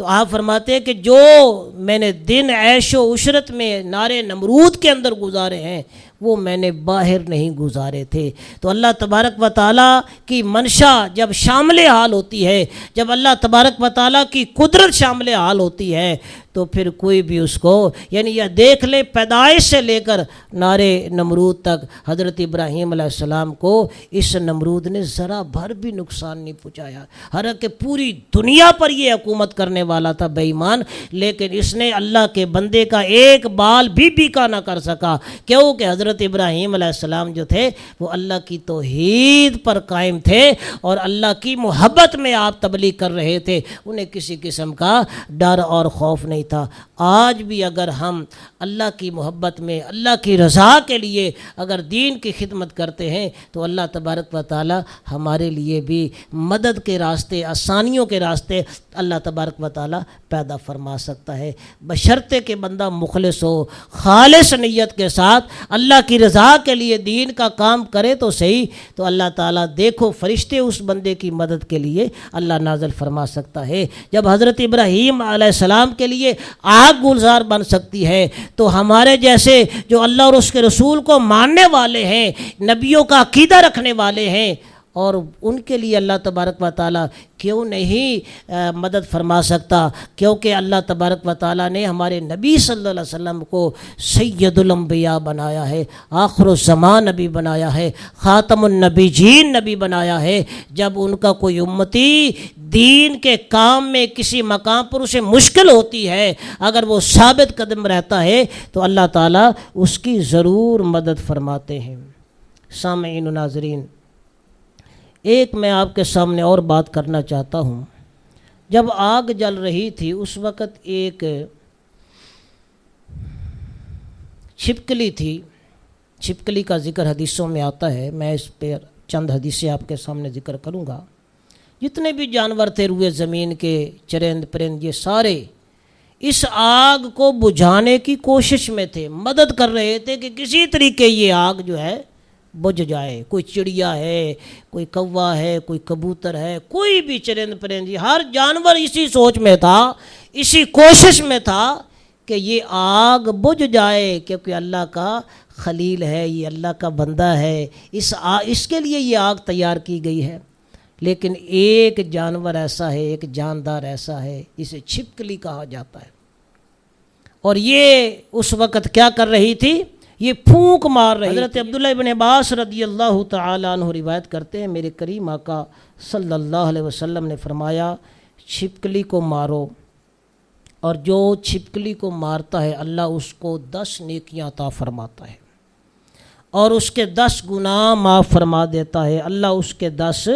تو آپ فرماتے ہیں کہ جو میں نے دن عیش و عشرت میں نارے نمرود کے اندر گزارے ہیں وہ میں نے باہر نہیں گزارے تھے۔ تو اللہ تبارک و تعالیٰ کی منشا جب شامل حال ہوتی ہے، جب اللہ تبارک و تعالیٰ کی قدرت شامل حال ہوتی ہے تو پھر کوئی بھی اس کو، یعنی یہ دیکھ لے پیدائش سے لے کر نارے نمرود تک حضرت ابراہیم علیہ السلام کو اس نمرود نے ذرا بھر بھی نقصان نہیں پہنچایا، حالانکہ پوری دنیا پر یہ حکومت کرنے والا تھا بے ایمان، لیکن اس نے اللہ کے بندے کا ایک بال بھی بیکا نہ کر سکا۔ کیوں کہ حضرت ابراہیم علیہ السلام جو تھے وہ اللہ کی توحید پر قائم تھے اور اللہ کی محبت میں آپ تبلیغ کر رہے تھے، انہیں کسی قسم کا ڈر اور خوف نہیں تھا۔ آج بھی اگر ہم اللہ کی محبت میں اللہ کی رضا کے لیے اگر دین کی خدمت کرتے ہیں تو اللہ تبارک و تعالی ہمارے لیے بھی مدد کے راستے، آسانیوں کے راستے اللہ تبارک و تعالی پیدا فرما سکتا ہے، بشرطے کہ بندہ مخلص ہو، خالص نیت کے ساتھ اللہ کی رضا کے لیے دین کا کام کرے تو صحیح، تو اللہ تعالیٰ دیکھو فرشتے اس بندے کی مدد کے لیے اللہ نازل فرما سکتا ہے۔ جب حضرت ابراہیم علیہ السلام کے لیے آگ گلزار بن سکتی ہے تو ہمارے جیسے جو اللہ اور اس کے رسول کو ماننے والے ہیں، نبیوں کا عقیدہ رکھنے والے ہیں، اور ان کے لیے اللہ تبارک و تعالیٰ کیوں نہیں مدد فرما سکتا؟ کیونکہ اللہ تبارک و تعالیٰ نے ہمارے نبی صلی اللہ علیہ وسلم کو سید الانبیاء بنایا ہے، آخر الزمان نبی بنایا ہے، خاتم النبیین نبی بنایا ہے۔ جب ان کا کوئی امتی دین کے کام میں کسی مقام پر اسے مشکل ہوتی ہے، اگر وہ ثابت قدم رہتا ہے تو اللہ تعالیٰ اس کی ضرور مدد فرماتے ہیں۔ سامعین و ناظرین، ایک میں آپ کے سامنے اور بات کرنا چاہتا ہوں۔ جب آگ جل رہی تھی اس وقت ایک چھپکلی تھی، چھپکلی کا ذکر حدیثوں میں آتا ہے، میں اس پہ چند حدیثیں آپ کے سامنے ذکر کروں گا۔ جتنے بھی جانور تھے روئے زمین کے، چرند پرند، یہ سارے اس آگ کو بجھانے کی کوشش میں تھے، مدد کر رہے تھے کہ کسی طریقے یہ آگ جو ہے بجھ جائے۔ کوئی چڑیا ہے، کوئی کوا ہے، کوئی کبوتر ہے، کوئی بھی چرند پرند، ہر جانور اسی سوچ میں تھا، اسی کوشش میں تھا کہ یہ آگ بجھ جائے، کیونکہ اللہ کا خلیل ہے، یہ اللہ کا بندہ ہے، اس کے لیے یہ آگ تیار کی گئی ہے۔ لیکن ایک جانور ایسا ہے، ایک جاندار ایسا ہے، اسے چھپکلی کہا جاتا ہے، اور یہ اس وقت کیا کر رہی تھی؟ یہ پھونک مار رہی۔ حضرت عبداللہ ابن عباس رضی اللہ تعالیٰ عنہ روایت کرتے ہیں، میرے کریم آقا صلی اللہ علیہ وسلم نے فرمایا چھپکلی کو مارو، اور جو چھپکلی کو مارتا ہے اللہ اس کو 10 نیکیاں عطا فرماتا ہے اور اس کے 10 گناہ معاف فرما دیتا ہے، اللہ اس کے 10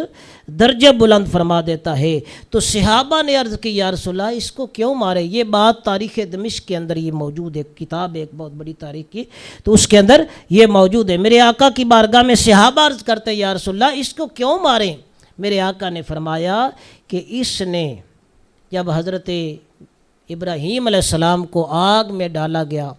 درجے بلند فرما دیتا ہے۔ تو صحابہ نے عرض کی یا رسول اللہ اس کو کیوں مارے؟ یہ بات تاریخ دمشق کے اندر یہ موجود ہے، کتاب ایک بہت بڑی تاریخ کی، تو اس کے اندر یہ موجود ہے۔ میرے آقا کی بارگاہ میں صحابہ عرض کرتے یا رسول اللہ اس کو کیوں ماریں؟ میرے آقا نے فرمایا کہ اس نے جب حضرت ابراہیم علیہ السلام کو آگ میں ڈالا گیا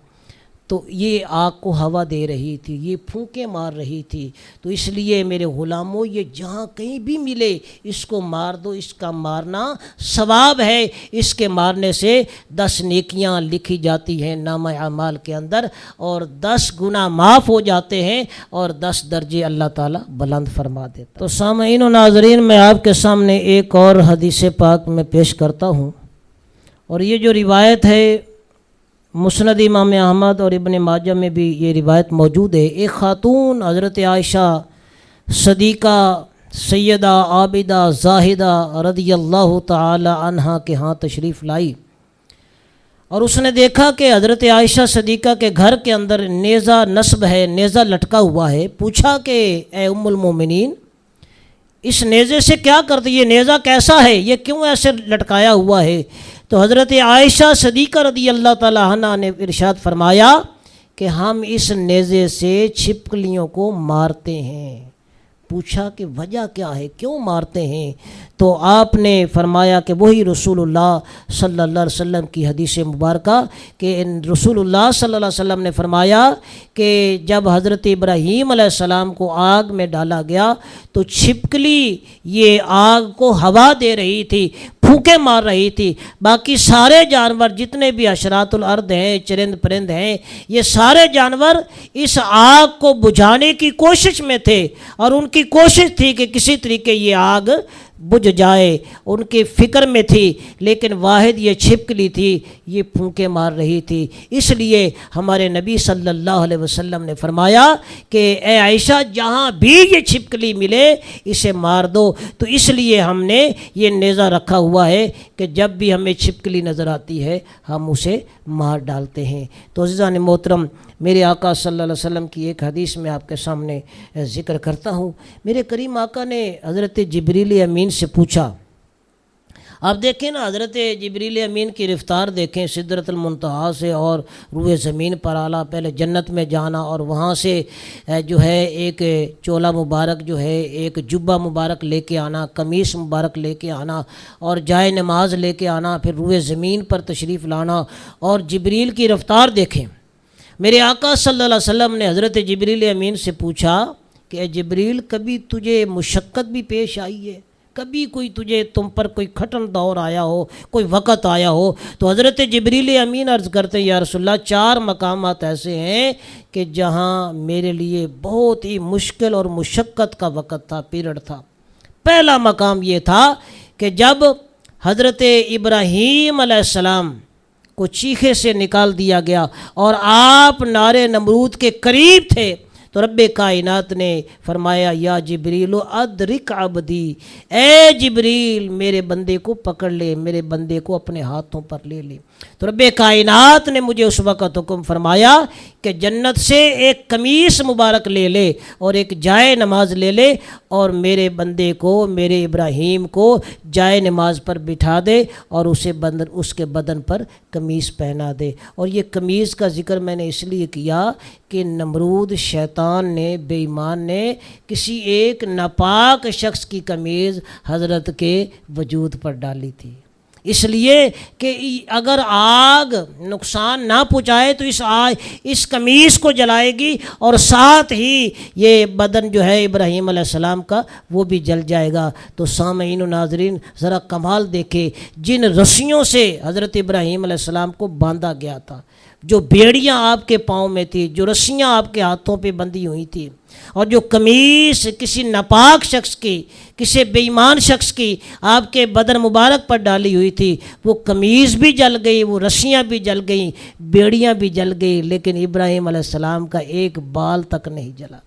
تو یہ آگ کو ہوا دے رہی تھی، یہ پھونکیں مار رہی تھی، تو اس لیے میرے غلاموں یہ جہاں کہیں بھی ملے اس کو مار دو، اس کا مارنا ثواب ہے، اس کے مارنے سے 10 نیکیاں لکھی جاتی ہیں نامہ اعمال کے اندر، اور 10 گناہ معاف ہو جاتے ہیں اور 10 درجے اللہ تعالیٰ بلند فرما دیتا۔ تو سامعین و ناظرین، میں آپ کے سامنے ایک اور حدیث پاک میں پیش کرتا ہوں، اور یہ جو روایت ہے مسند امام احمد اور ابن ماجہ میں بھی یہ روایت موجود ہے۔ ایک خاتون حضرت عائشہ صدیقہ سیدہ عابدہ زاہدہ رضی اللہ تعالی عنہا کے ہاں تشریف لائی، اور اس نے دیکھا کہ حضرت عائشہ صدیقہ کے گھر کے اندر نیزہ نصب ہے، نیزہ لٹکا ہوا ہے۔ پوچھا کہ اے ام المومنین اس نیزے سے کیا کرتے، یہ نیزہ کیسا ہے، یہ کیوں ایسے لٹکایا ہوا ہے؟ تو حضرت عائشہ صدیقہ رضی اللہ تعالی عنہا نے ارشاد فرمایا کہ ہم اس نیزے سے چھپکلیوں کو مارتے ہیں۔ پوچھا کہ وجہ کیا ہے، کیوں مارتے ہیں؟ تو آپ نے فرمایا کہ وہی رسول اللہ صلی اللہ علیہ وسلم کی حدیث مبارکہ کہ رسول اللہ صلی اللہ علیہ وسلم نے فرمایا کہ جب حضرت ابراہیم علیہ السلام کو آگ میں ڈالا گیا تو چھپکلی یہ آگ کو ہوا دے رہی تھی، پھونکے مار رہی تھی۔ باقی سارے جانور جتنے بھی حشرات الارض ہیں، چرند پرند ہیں، یہ سارے جانور اس آگ کو بجھانے کی کوشش میں تھے، اور ان کی کوشش تھی کہ کسی طریقے یہ آگ بجھ جائے، ان کی فکر میں تھی، لیکن واحد یہ چھپکلی تھی، یہ پھونکے مار رہی تھی۔ اس لیے ہمارے نبی صلی اللہ علیہ وسلم نے فرمایا کہ اے عائشہ، جہاں بھی یہ چھپکلی ملے اسے مار دو۔ تو اس لیے ہم نے یہ نیزہ رکھا ہوا ہے کہ جب بھی ہمیں چھپکلی نظر آتی ہے ہم اسے مار ڈالتے ہیں۔ تو عزیزان محترم، میرے آقا صلی اللہ علیہ وسلم کی ایک حدیث میں آپ کے سامنے ذکر کرتا ہوں۔ میرے کریم آقا نے حضرت جبریل امین سے پوچھا، آپ دیکھیں نا، حضرت جبریل امین کی رفتار دیکھیں، سدرۃ المنتہا سے اور روئے زمین پر اعلیٰ، پہلے جنت میں جانا اور وہاں سے جو ہے ایک چولا مبارک جو ہے، ایک جبہ مبارک لے کے آنا، قمیص مبارک لے کے آنا اور جائے نماز لے کے آنا، پھر روئے زمین پر تشریف لانا، اور جبریل کی رفتار دیکھیں۔ میرے آقا صلی اللہ علیہ وسلم نے حضرت جبریل امین سے پوچھا کہ اے جبریل، کبھی تجھے مشقت بھی پیش آئی ہے؟ کبھی کوئی تم پر کوئی کھٹن دور آیا ہو، کوئی وقت آیا ہو؟ تو حضرت جبریل امین عرض کرتے ہیں، یا رسول اللہ، 4 مقامات ایسے ہیں کہ جہاں میرے لیے بہت ہی مشکل اور مشقت کا وقت تھا، پیریڈ تھا۔ پہلا مقام یہ تھا کہ جب حضرت ابراہیم علیہ السلام کو چیخے سے نکال دیا گیا اور آپ نار نمرود کے قریب تھے، تو رب کائنات نے فرمایا، یا جبریل ادرک عبدی، اے جبریل میرے بندے کو پکڑ لے، میرے بندے کو اپنے ہاتھوں پر لے لے۔ تو رب کائنات نے مجھے اس وقت حکم فرمایا کہ جنت سے ایک قمیص مبارک لے لے اور ایک جائے نماز لے لے، اور میرے بندے کو، میرے ابراہیم کو جائے نماز پر بٹھا دے اور اس کے بدن پر قمیص پہنا دے۔ اور یہ قمیص کا ذکر میں نے اس لیے کیا کہ نمرود شیطان نے، بے ایمان نے، کسی ایک ناپاک شخص کی قمیض حضرت کے وجود پر ڈالی تھی، اس لیے کہ اگر آگ نقصان نہ پہنچائے تو اس قمیص کو جلائے گی، اور ساتھ ہی یہ بدن جو ہے ابراہیم علیہ السلام کا وہ بھی جل جائے گا۔ تو سامعین و ناظرین، ذرا کمال دیکھے، جن رسیوں سے حضرت ابراہیم علیہ السلام کو باندھا گیا تھا، جو بیڑیاں آپ کے پاؤں میں تھی، جو رسیاں آپ کے ہاتھوں پہ بندھی ہوئی تھی، اور جو قمیص کسی ناپاک شخص کی، کسی بے ایمان شخص کی آپ کے بدن مبارک پر ڈالی ہوئی تھی، وہ قمیص بھی جل گئی، وہ رسیاں بھی جل گئیں، بیڑیاں بھی جل گئی، لیکن ابراہیم علیہ السلام کا ایک بال تک نہیں جلا،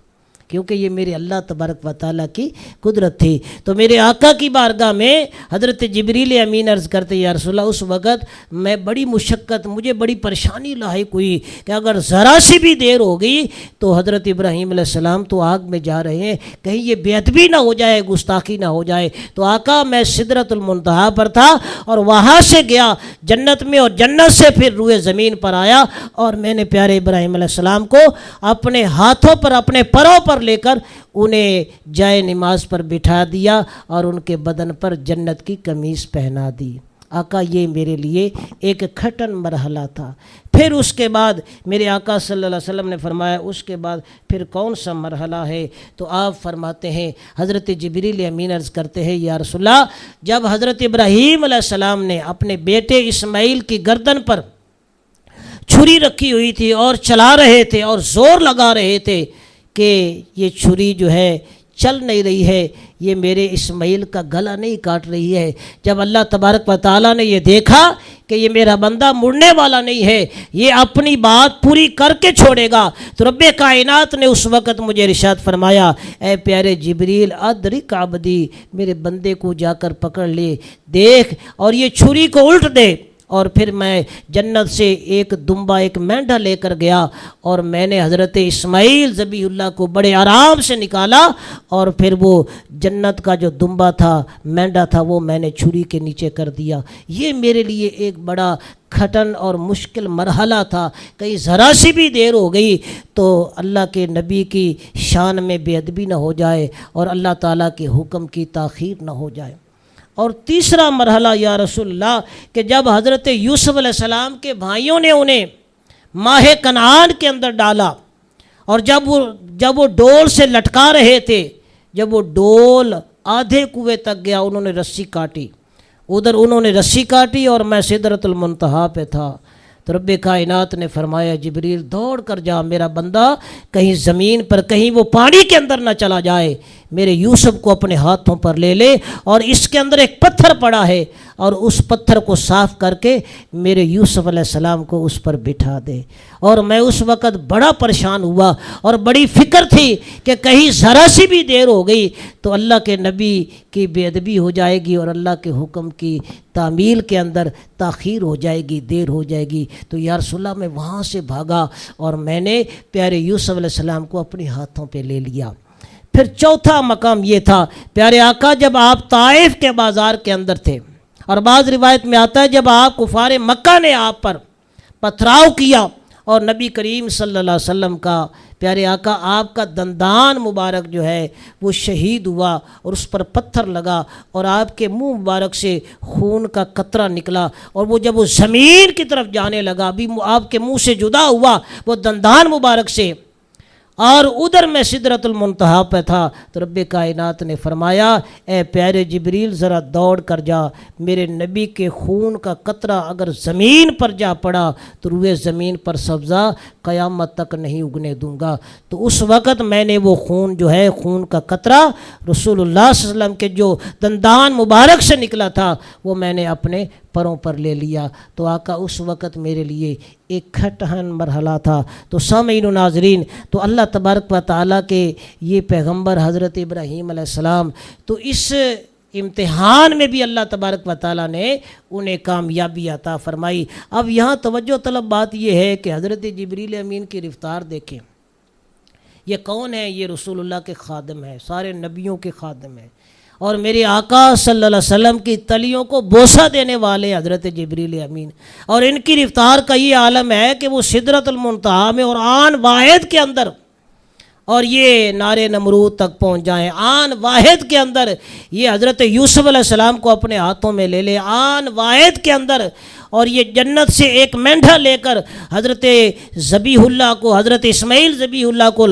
کیونکہ یہ میرے اللہ تبارک و تعالیٰ کی قدرت تھی۔ تو میرے آقا کی بارگاہ میں حضرت جبریل امین عرض کرتے، یا رسول اللہ، اس وقت میں بڑی مشقت، مجھے بڑی پریشانی لاحق ہوئی کہ اگر ذرا سی بھی دیر ہو گئی تو حضرت ابراہیم علیہ السلام تو آگ میں جا رہے ہیں، کہیں یہ بے ادبی نہ ہو جائے، گستاخی نہ ہو جائے۔ تو آقا، میں سدرۃ المنتہا پر تھا اور وہاں سے گیا جنت میں، اور جنت سے پھر روئے زمین پر آیا، اور میں نے پیارے ابراہیم علیہ السلام کو اپنے ہاتھوں پر، اپنے پروں پر لے کر انہیں جائے نماز پر بٹھا دیا اور ان کے بدن پر جنت کی قمیص پہنا دی۔ آقا، یہ میرے لیے ایک کھٹن مرحلہ تھا۔ پھر اس کے بعد میرے آقا صلی اللہ علیہ وسلم نے فرمایا، اس کے بعد پھر کون سا مرحلہ ہے؟ تو آپ فرماتے ہیں، حضرت جبریل امین عرض کرتے ہیں، یا رسول اللہ، جب حضرت ابراہیم علیہ السلام نے اپنے بیٹے اسماعیل کی گردن پر چھری رکھی ہوئی تھی اور چلا رہے تھے اور زور لگا رہے تھے کہ یہ چھری جو ہے چل نہیں رہی ہے، یہ میرے اسماعیل کا گلا نہیں کاٹ رہی ہے، جب اللہ تبارک و تعالیٰ نے یہ دیکھا کہ یہ میرا بندہ مڑنے والا نہیں ہے، یہ اپنی بات پوری کر کے چھوڑے گا، تو رب کائنات نے اس وقت مجھے ارشاد فرمایا، اے پیارے جبریل، ادرک عبدی، میرے بندے کو جا کر پکڑ لے، دیکھ اور یہ چھری کو الٹ دے۔ اور پھر میں جنت سے ایک دمبا، ایک مینڈھا لے کر گیا، اور میں نے حضرت اسماعیل ذبیح اللہ کو بڑے آرام سے نکالا، اور پھر وہ جنت کا جو دمبا تھا، مینڈھا تھا، وہ میں نے چھری کے نیچے کر دیا۔ یہ میرے لیے ایک بڑا کھٹن اور مشکل مرحلہ تھا، کہیں ذرا سی بھی دیر ہو گئی تو اللہ کے نبی کی شان میں بے ادبی نہ ہو جائے اور اللہ تعالیٰ کے حکم کی تاخیر نہ ہو جائے۔ اور تیسرا مرحلہ، یا رسول اللہ، کہ جب حضرت یوسف علیہ السلام کے بھائیوں نے انہیں ماہ کنعان کے اندر ڈالا، اور جب وہ ڈول سے لٹکا رہے تھے، جب وہ ڈول آدھے کنویں تک گیا، انہوں نے رسی کاٹی، ادھر انہوں نے رسی کاٹی اور میں سدرۃ المنتہا پہ تھا، تو رب کائنات نے فرمایا جبریل دوڑ کر جا، میرا بندہ کہیں زمین پر، کہیں وہ پانی کے اندر نہ چلا جائے، میرے یوسف کو اپنے ہاتھوں پر لے لے، اور اس کے اندر ایک پتھر پڑا ہے اور اس پتھر کو صاف کر کے میرے یوسف علیہ السلام کو اس پر بٹھا دے۔ اور میں اس وقت بڑا پریشان ہوا اور بڑی فکر تھی کہ کہیں ذرا سی بھی دیر ہو گئی تو اللہ کے نبی کی بے ادبی ہو جائے گی اور اللہ کے حکم کی تعمیل کے اندر تاخیر ہو جائے گی، دیر ہو جائے گی۔ تو یا رسول اللہ میں وہاں سے بھاگا اور میں نے پیارے یوسف علیہ السلام کو اپنے ہاتھوں پہ لے لیا۔ پھر چوتھا مقام یہ تھا، پیارے آقا جب آپ طائف کے بازار کے اندر تھے، اور بعض روایت میں آتا ہے جب آپ کفار مکہ نے آپ پر پتھراؤ کیا اور نبی کریم صلی اللہ علیہ وسلم کا، پیارے آقا آپ کا دندان مبارک جو ہے وہ شہید ہوا اور اس پر پتھر لگا اور آپ کے منہ مبارک سے خون کا قطرہ نکلا، اور وہ جب وہ زمین کی طرف جانے لگا، ابھی آپ کے منہ سے جدا ہوا وہ دندان مبارک سے، اور ادھر میں سدرۃ المنتہا پہ تھا، تو رب کائنات نے فرمایا اے پیارے جبریل ذرا دوڑ کر جا، میرے نبی کے خون کا قطرہ اگر زمین پر جا پڑا تو روئے زمین پر سبزہ قیامت تک نہیں اگنے دوں گا۔ تو اس وقت میں نے وہ خون جو ہے، خون کا قطرہ رسول اللہ صلی اللہ علیہ وسلم کے جو دندان مبارک سے نکلا تھا وہ میں نے اپنے پروں پر لے لیا۔ تو آقا اس وقت میرے لیے ایک کھٹہن مرحلہ تھا۔ تو سامعین و ناظرین، تو اللہ تبارک و تعالیٰ کے یہ پیغمبر حضرت ابراہیم علیہ السلام، تو اس امتحان میں بھی اللہ تبارک و تعالیٰ نے انہیں کامیابی عطا فرمائی۔ اب یہاں توجہ طلب بات یہ ہے کہ حضرت جبریل امین کی رفتار دیکھیں، یہ کون ہے؟ یہ رسول اللہ کے خادم ہیں، سارے نبیوں کے خادم ہیں، اور میرے آقا صلی اللہ علیہ وسلم کی تلیوں کو بوسہ دینے والے حضرت جبریل امین، اور ان کی رفتار کا یہ عالم ہے کہ وہ سدرۃ المنتہا میں اور آن واحد کے اندر، اور یہ نارے نمرود تک پہنچ جائیں، آن واحد کے اندر یہ حضرت یوسف علیہ السلام کو اپنے ہاتھوں میں لے لے، آن واحد کے اندر، اور یہ جنت سے ایک مینڈھا لے کر حضرت ذبیح اللہ کو، حضرت اسماعیل ذبیح اللہ کو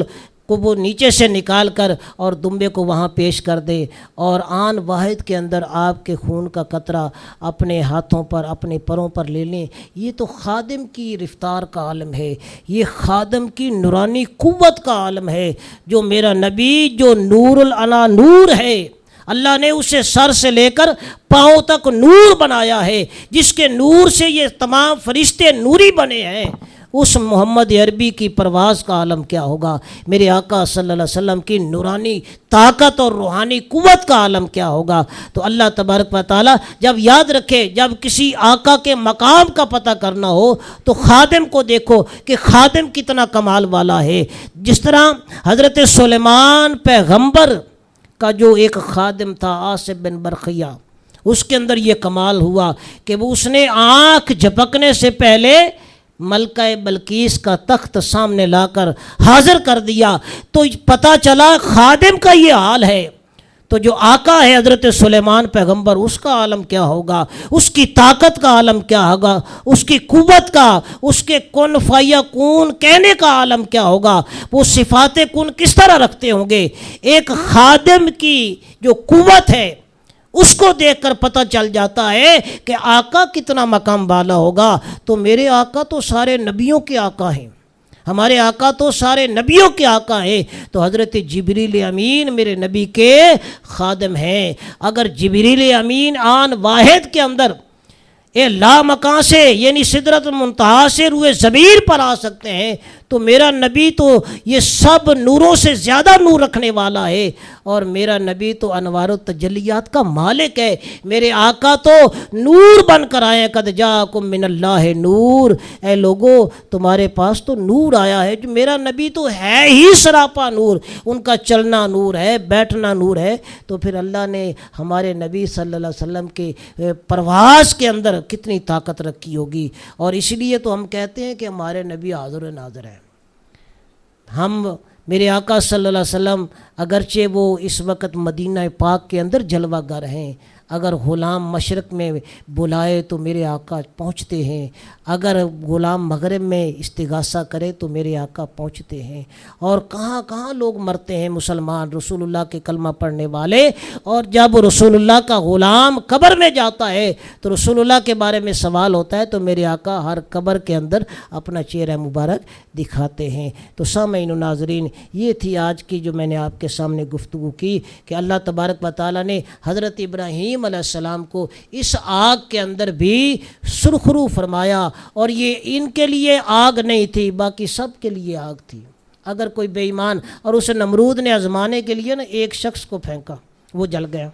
وہ نیچے سے نکال کر اور دمبے کو وہاں پیش کر دے، اور آن واحد کے اندر آپ کے خون کا قطرہ اپنے ہاتھوں پر، اپنے پروں پر لے لیں۔ یہ تو خادم کی رفتار کا عالم ہے، یہ خادم کی نورانی قوت کا عالم ہے، جو میرا نبی جو نور العنا نور ہے، اللہ نے اسے سر سے لے کر پاؤں تک نور بنایا ہے، جس کے نور سے یہ تمام فرشتے نوری بنے ہیں، اس محمد عربی کی پرواز کا عالم کیا ہوگا؟ میرے آقا صلی اللہ علیہ وسلم کی نورانی طاقت اور روحانی قوت کا عالم کیا ہوگا؟ تو اللہ تبارک و تعالیٰ جب یاد رکھے، جب کسی آقا کے مقام کا پتہ کرنا ہو تو خادم کو دیکھو کہ خادم کتنا کمال والا ہے۔ جس طرح حضرت سلیمان پیغمبر کا جو ایک خادم تھا آصف بن برقیہ، اس کے اندر یہ کمال ہوا کہ وہ اس نے آنکھ جھپکنے سے پہلے ملکہ بلقیس کا تخت سامنے لا کر حاضر کر دیا، تو پتہ چلا خادم کا یہ حال ہے، تو جو آقا ہے حضرت سلیمان پیغمبر، اس کا عالم کیا ہوگا؟ اس کی طاقت کا عالم کیا ہوگا؟ اس کی قوت کا، اس کے کن فیکون کہنے کا عالم کیا ہوگا؟ وہ صفات کن کس طرح رکھتے ہوں گے؟ ایک خادم کی جو قوت ہے اس کو دیکھ کر پتہ چل جاتا ہے کہ آقا کتنا مقام والا ہوگا۔ تو میرے آقا تو سارے نبیوں کے آقا ہیں، ہمارے آقا تو سارے نبیوں کے آقا ہیں، تو حضرت جبریل امین میرے نبی کے خادم ہیں۔ اگر جبریل امین آن واحد کے اندر لا مکان سے یعنی سدرۃ المنتہا سے روئے زمین پر آ سکتے ہیں، تو میرا نبی تو یہ سب نوروں سے زیادہ نور رکھنے والا ہے، اور میرا نبی تو انوار و تجلیات کا مالک ہے۔ میرے آقا تو نور بن کر آئے، قد جاءکم من اللہ نور، اے لوگو تمہارے پاس تو نور آیا ہے۔ جو میرا نبی تو ہے ہی سراپا نور، ان کا چلنا نور ہے، بیٹھنا نور ہے، تو پھر اللہ نے ہمارے نبی صلی اللہ علیہ وسلم کے پرواز کے اندر کتنی طاقت رکھی ہوگی۔ اور اس لیے تو ہم کہتے ہیں کہ ہمارے نبی حاضر ناظر ہیں۔ ہم میرے آقا صلی اللہ علیہ وسلم اگرچہ وہ اس وقت مدینہ پاک کے اندر جلوہ گر ہیں، اگر غلام مشرق میں بلائے تو میرے آقا پہنچتے ہیں، اگر غلام مغرب میں استغاثہ کرے تو میرے آقا پہنچتے ہیں۔ اور کہاں کہاں لوگ مرتے ہیں مسلمان، رسول اللہ کے کلمہ پڑھنے والے، اور جب رسول اللہ کا غلام قبر میں جاتا ہے تو رسول اللہ کے بارے میں سوال ہوتا ہے تو میرے آقا ہر قبر کے اندر اپنا چہرہ مبارک دکھاتے ہیں۔ تو سامعین و ناظرین، یہ تھی آج کی جو میں نے آپ کے سامنے گفتگو کی کہ اللہ تبارک و تعالیٰ نے حضرت ابراہیم علیہ السلام کو اس آگ کے اندر بھی سرخرو فرمایا، اور یہ ان کے لیے آگ نہیں تھی، باقی سب کے لیے آگ تھی۔ اگر کوئی بے ایمان، اور اسے نمرود نے آزمانے کے لیے ایک شخص کو پھینکا، وہ جل گیا،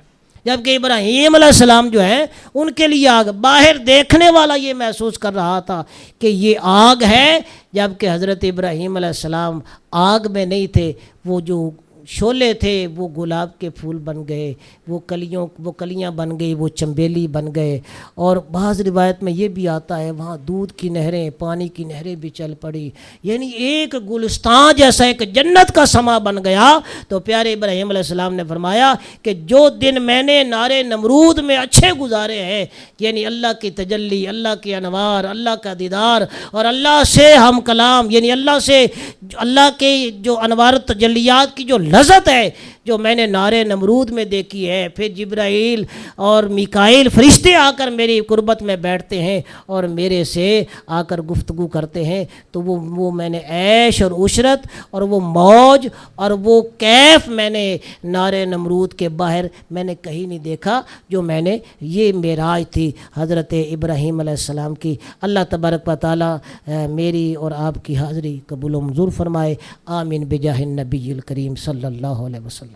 جبکہ ابراہیم علیہ السلام جو ہے ان کے لیے آگ، باہر دیکھنے والا یہ محسوس کر رہا تھا کہ یہ آگ ہے، جبکہ حضرت ابراہیم علیہ السلام آگ میں نہیں تھے، وہ جو شعلے تھے وہ گلاب کے پھول بن گئے، وہ کلیاں بن گئی، وہ چنبیلی بن گئے۔ اور بعض روایت میں یہ بھی آتا ہے وہاں دودھ کی نہریں، پانی کی نہریں بھی چل پڑی، یعنی ایک گلستان جیسا ایک جنت کا سما بن گیا۔ تو پیارے ابراہیم علیہ السلام نے فرمایا کہ جو دن میں نے نارے نمرود میں اچھے گزارے ہیں، یعنی اللہ کی تجلی، اللہ کے انوار، اللہ کا دیدار، اور اللہ سے ہم کلام، یعنی اللہ کے جو انوار تجلیات کی جو لذت ہے جو میں نے نارے نمرود میں دیکھی ہے، پھر جبرائیل اور میکائیل فرشتے آ کر میری قربت میں بیٹھتے ہیں اور میرے سے آ کر گفتگو کرتے ہیں، تو وہ میں نے عیش اور عشرت اور وہ موج اور وہ کیف میں نے نارے نمرود کے باہر میں نے کہیں نہیں دیکھا، جو میں نے یہ معراج تھی حضرت ابراہیم علیہ السلام کی۔ اللہ تبارک و تعالیٰ میری اور آپ کی حاضری قبول و منظور فرمائے، آمین بجاہ النبی الکریم صلی اللہ علیہ وسلم۔